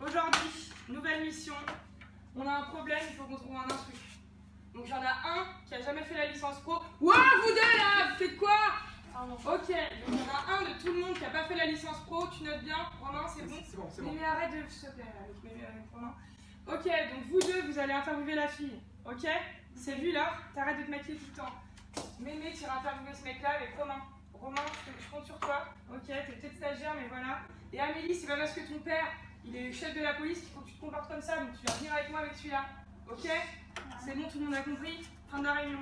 Aujourd'hui, nouvelle mission. On a un problème, il faut qu'on trouve un instru. Donc il y en a un qui a jamais fait la licence pro. Wouah, vous deux là, vous faites quoi? Ok, donc il y en a un de tout le monde qui a pas fait la licence pro, tu notes bien. Romain, c'est bon? C'est bon. Mais arrête de s'il te plaît avec Romain. Ok, donc vous deux, vous allez interviewer la fille. Ok? C'est lui là, t'arrêtes de te maquiller tout le temps. Mémé, tu iras interviewer ce mec là avec Romain. Romain, je compte sur toi. Ok, t'es peut-être stagiaire, mais voilà. Et Amélie, c'est pas parce que ton père, il est chef de la police qu'il faut que tu te comportes comme ça, donc tu vas venir avec moi avec celui-là. Ok? C'est bon, tout le monde a compris? Fin de la réunion.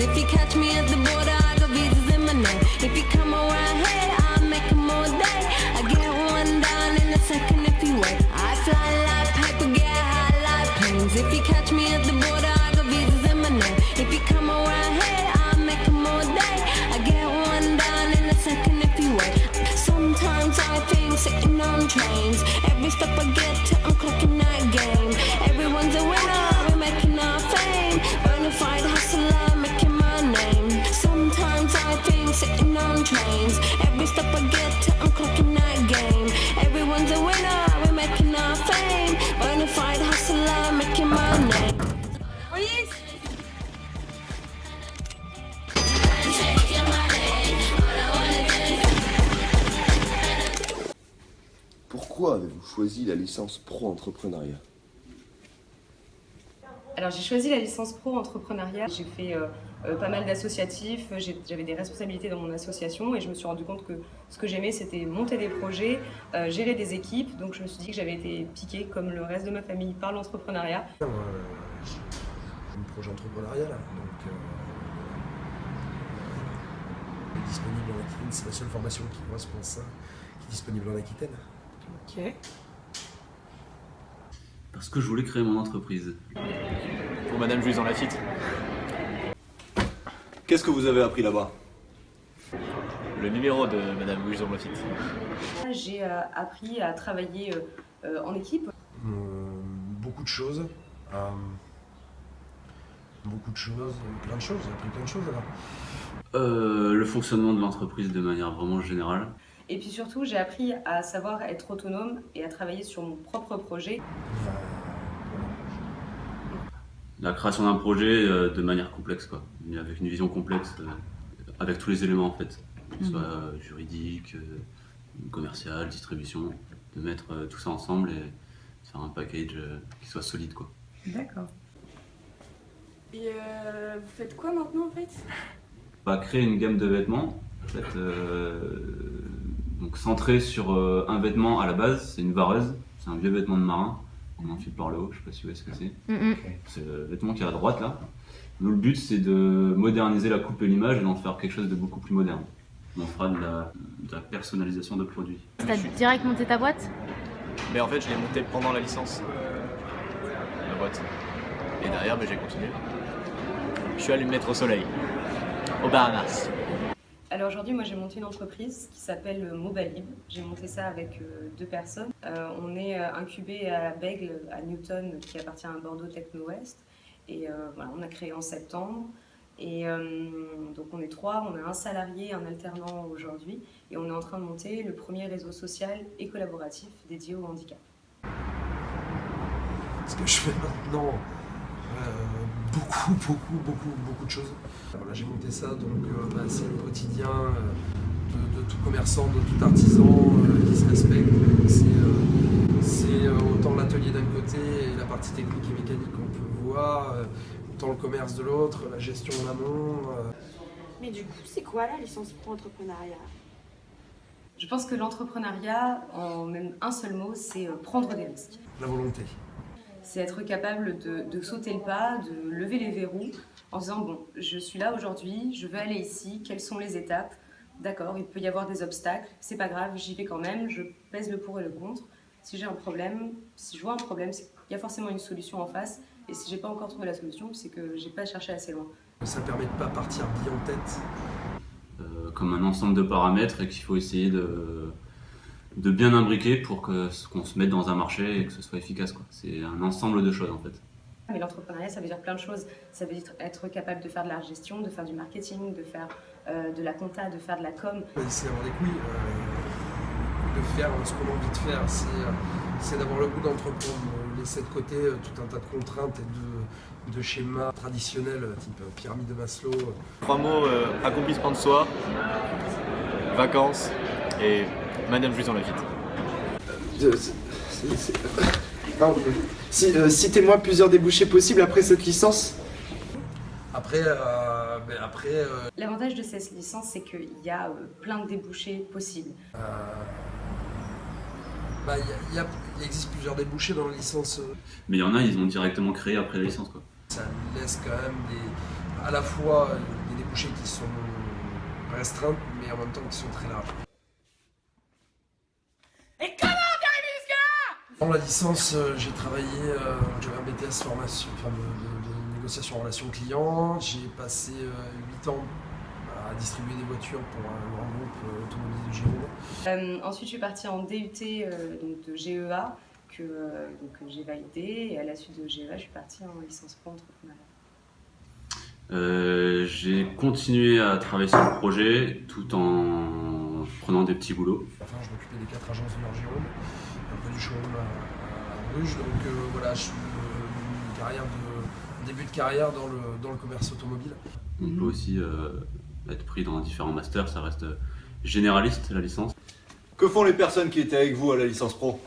If you catch me at the border, I got visas in my name. If you come around here, I'll make them all day. I get one down in a second if you wait. I fly like paper, get high like planes. If you catch me at the border, I got visas in my name. If you come around here, I'll make them all day. I get one down in a second if you wait. Sometimes I think sitting on trains. Every step I get to, I'm clocking that game. Everyone's a winner, we're making our fame. Bonafide hustler, making my name. Sometimes I think sitting on trains. Every step I get to, I'm clocking that game. Everyone's a winner, we're making our fame. Bonafide hustler, making my name. Police! Pourquoi avez-vous choisi la licence pro-entrepreneuriat? Alors j'ai choisi la licence pro entrepreneuriat. J'ai fait pas mal d'associatifs, j'avais des responsabilités dans mon association et je me suis rendu compte que ce que j'aimais c'était monter des projets, gérer des équipes. Donc je me suis dit que j'avais été piquée comme le reste de ma famille par l'entrepreneuriat. Moi, j'ai un projet entrepreneurial, donc il est disponible en Aquitaine, c'est la seule formation qui correspond à ça, qui est disponible en Aquitaine. Ok. Parce que je voulais créer mon entreprise. Pour Madame Juizan Lafitte. Qu'est-ce que vous avez appris là-bas? Le numéro de Madame Juizan Lafitte. J'ai appris à travailler en équipe. Beaucoup de choses. Plein de choses, j'ai appris plein de choses alors. Le fonctionnement de l'entreprise de manière vraiment générale. Et puis surtout, j'ai appris à savoir être autonome et à travailler sur mon propre projet. La création d'un projet de manière complexe, quoi. Avec une vision complexe, avec tous les éléments en fait. Que ce soit juridique, commercial, distribution. De mettre tout ça ensemble et faire un package qui soit solide, quoi. D'accord. Et vous faites quoi maintenant en fait? On va créer une gamme de vêtements. En fait, donc centré sur un vêtement à la base, c'est une vareuse, c'est un vieux vêtement de marin, on enfile par le haut, je sais pas si vous voyez ce que c'est. C'est le vêtement qui est à droite là. Nous le but c'est de moderniser la coupe et l'image et d'en faire quelque chose de beaucoup plus moderne. On fera de la personnalisation de produits. T'as direct monté ta boîte? Mais en fait, je l'ai montée pendant la licence, la boîte. Et derrière, j'ai continué. Je suis allé me mettre au soleil, aux Bahamas. Alors aujourd'hui, moi j'ai monté une entreprise qui s'appelle Mobalib. J'ai monté ça avec 2 personnes. On est incubé à la Bègle, à Newton, qui appartient à Bordeaux Techno West. Et voilà, on a créé en septembre. Et donc on est 3, on a un salarié, un alternant aujourd'hui. Et on est en train de monter le premier réseau social et collaboratif dédié au handicap. Ce que je fais maintenant, beaucoup de choses. Voilà, j'ai monté ça, donc c'est le quotidien de tout commerçant, de tout artisan qui se respecte. C'est autant l'atelier d'un côté et la partie technique et mécanique qu'on peut voir, autant le commerce de l'autre, la gestion en amont. Mais du coup, c'est quoi la licence pro-entrepreneuriat? Je pense que l'entrepreneuriat, en même un seul mot, c'est prendre des risques. La volonté. C'est être capable de sauter le pas, de lever les verrous en se disant bon, je suis là aujourd'hui, je veux aller ici, quelles sont les étapes? D'accord, il peut y avoir des obstacles, c'est pas grave, j'y vais quand même, je pèse le pour et le contre. Si j'ai un problème, si je vois un problème, c'est qu'il y a forcément une solution en face. Et si j'ai pas encore trouvé la solution, c'est que j'ai pas cherché assez loin. Ça permet de pas partir bien en tête. Comme un ensemble de paramètres et qu'il faut essayer de bien imbriquer pour qu'on se mette dans un marché et que ce soit efficace, quoi. C'est un ensemble de choses en fait. Mais l'entrepreneuriat, ça veut dire plein de choses. Ça veut dire être capable de faire de la gestion, de faire du marketing, de faire de la compta, de faire de la com. C'est avoir les couilles, de faire ce qu'on a envie de faire, c'est d'avoir le goût d'entreprendre, laisser de côté tout un tas de contraintes et de schémas traditionnels, type pyramide de Maslow. 3 mots, accomplissement de soi, vacances et Madame Juice dans la Lafitte. Pardon. Citez-moi plusieurs débouchés possibles après cette licence. Après, L'avantage de cette licence, c'est qu'il y a plein de débouchés possibles. il existe plusieurs débouchés dans la licence. Mais il y en a, ils ont directement créé après la licence, quoi. Ça laisse quand même à la fois des débouchés qui sont restreints, mais en même temps qui sont très larges. Et comment t'es arrivé jusque-là? Dans la licence, j'ai travaillé, j'avais un BTS formation, de négociation en relation client. J'ai passé 8 ans à distribuer des voitures pour un grand groupe automobile de Gironde. Ensuite, je suis partie en DUT donc de GEA que j'ai validé, et à la suite de GEA, je suis partie en licence pro entrepreneuriat. J'ai continué à travailler sur le projet tout en prenant des petits boulots. Enfin, je m'occupais des 4 agences de Nord Gironde, un peu du showroom à Bruges. Donc voilà, je suis début de carrière dans le commerce automobile. On peut aussi être pris dans différents masters, ça reste généraliste la licence. Que font les personnes qui étaient avec vous à la licence pro?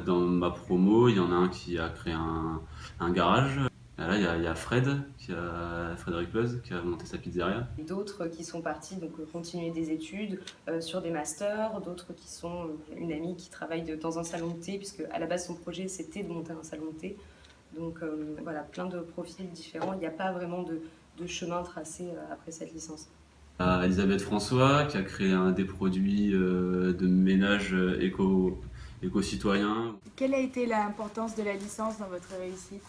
Dans ma promo, il y en a un qui a créé un garage. Et là, il y a Frédéric Pleuz qui a monté sa pizzeria. D'autres qui sont partis donc continuer des études sur des masters, d'autres qui sont une amie qui travaille dans un salon de thé, puisque à la base son projet c'était de monter un salon de thé. Donc voilà, plein de profils différents. Il n'y a pas vraiment de chemin tracé après cette licence. Elisabeth François qui a créé des produits de ménage éco-citoyen. Quelle a été l'importance de la licence dans votre réussite?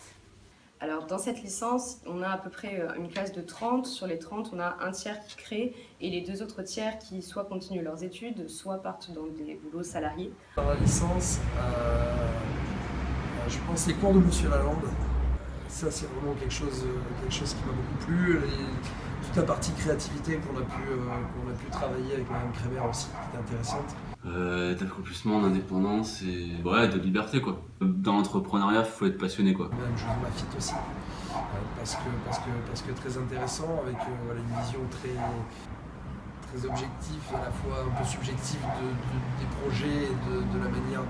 Alors dans cette licence, on a à peu près une classe de 30. Sur les 30, on a un tiers qui crée et les 2 autres tiers qui soit continuent leurs études, soit partent dans des boulots salariés. Dans la licence, je pense les cours de Monsieur Lalande. Ça, c'est vraiment quelque chose qui m'a beaucoup plu. Et toute la partie créativité qu'on a pu travailler avec Madame Crémer aussi, qui était intéressante. D'accomplissement, d'indépendance et de liberté, quoi. Dans l'entrepreneuriat, il faut être passionné, quoi. Madame Juice dans la Lafitte aussi, parce que très intéressant, avec une vision très objective, à la fois un peu subjective des projets et de la manière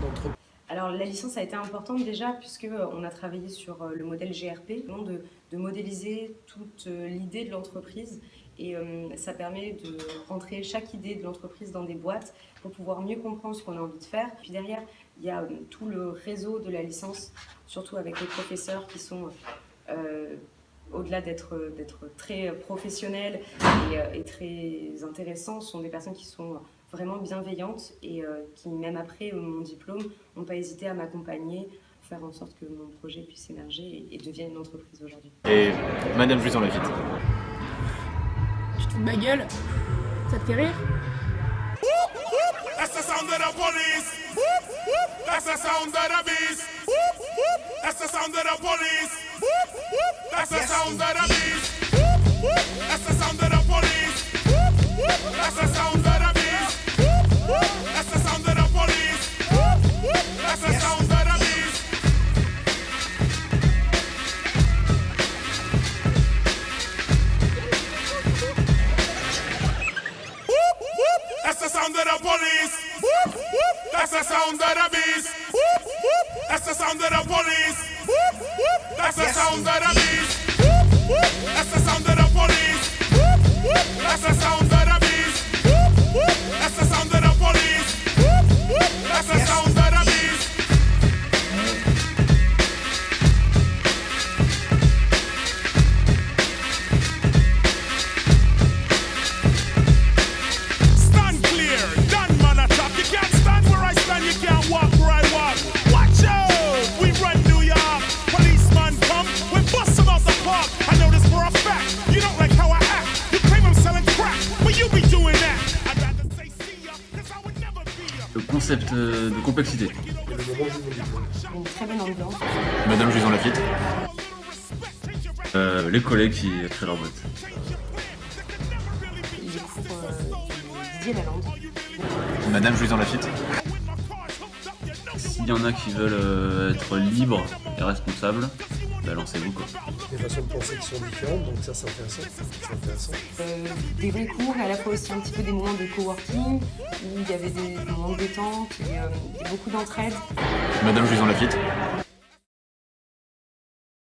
d'entreprendre. Alors la licence a été importante déjà puisqu'on a travaillé sur le modèle GRP, de modéliser toute l'idée de l'entreprise, et ça permet de rentrer chaque idée de l'entreprise dans des boîtes pour pouvoir mieux comprendre ce qu'on a envie de faire. Puis derrière, il y a tout le réseau de la licence, surtout avec les professeurs qui sont, au-delà d'être très professionnels et très intéressants, sont des personnes qui sont vraiment bienveillantes et qui, même après mon diplôme, n'ont pas hésité à m'accompagner, faire en sorte que mon projet puisse émerger et devienne une entreprise aujourd'hui. Et Madame Juice dans la Lafitte. Tu te fous de ma gueule? Ça te fait rire? That's the sound of the police. That's the sound of the beast. That's the sound of the police. That's the sound of the beast. That's the sound of the police. That's the sound of the beast. That's the sound of the police. That's the sound of the beast. That's the sound of the police. That's the sound of the beast. That's the sound of the police. That's the sound of the beast. That's the sound of the police. That's the sound of the beast. That's the sound of the police. That's the sound of the beast. Stand clear, done man attack. You can't stand where I stand, you can't walk where I walk. Watch out, we run New York. Policeman come, we bust them out the park. I know this for a fact. You don't like how I concept de complexité. Et le moment du diplôme. Une très bonne ambiance. Madame Juison Lafitte. Les collègues qui créent leur boîte. Les cours de Didier Lalande. Madame Juison Lafitte. S'il y en a qui veulent être libres et responsables, bah lancez-vous quoi. Des façons de penser qui sont différentes, donc ça c'est intéressant. C'est intéressant. Des vrais cours, et à la fois aussi un petit peu des moments de coworking, où il y avait des moments de détente, et beaucoup d'entraide. Madame Juison Lafitte.